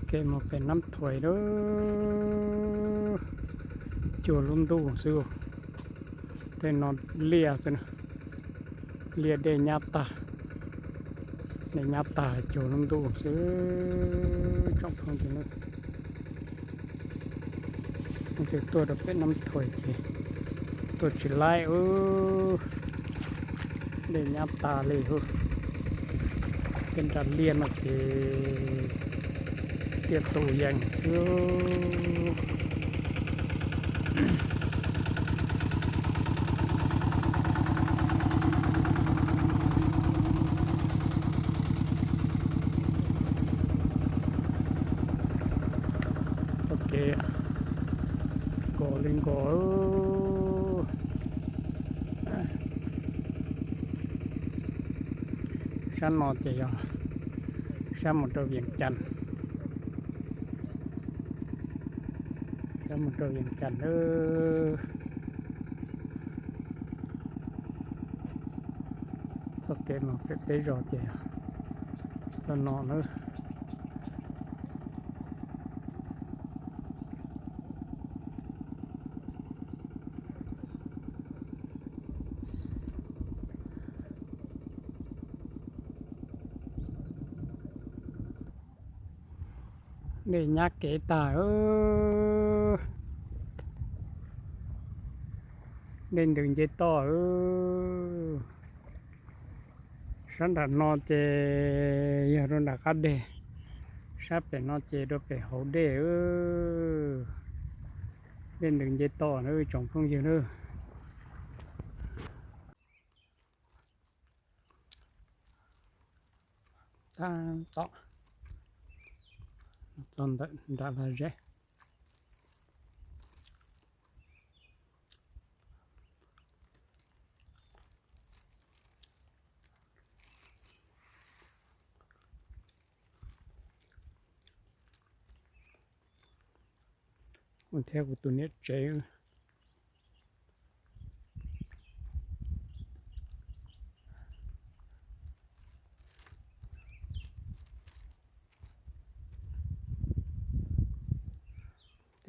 เกมมาเป็นน้ำถวยเด้อจัวลุ่มดูซื้อแต่นอนเลียซะนะเลียได้ยับตาในยับตาจัวลุ่มดูซื้อช่องทางจังเลยมันคือตัวดอกเป็นน้ำถวยตัวชิไลได้ยับตาเลยเป็นการเลียนมาเก็บตัวอย่างซื้อโอเคกอลิงกอฉันนอนเจียฉันหมดตัวเวียงจันทร์ฉันหมดตัวเวียงจันทร์โอเคมาไปรอเจียฉันนอนนี่ยักษ์เกตาเดินถึงเจต่อฉันดันนอนเจยารุนักเดชับเป็นนอนเจโดไปเขาเดเดินถึงเจต่อจงพุ่งอยู่ทางต่อตอนดับเจมันเท่ากับตัวนี้เจ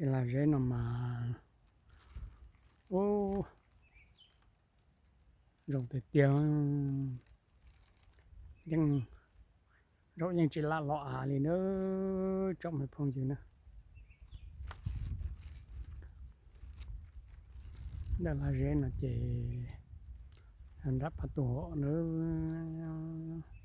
แต่ละเจนมาโอ้ลงแต่เตียงยังเรายังจิละเลาะเลยเนอะจอมให้พงอยู่นะดาราเจนเจอันดับประตูเนอะ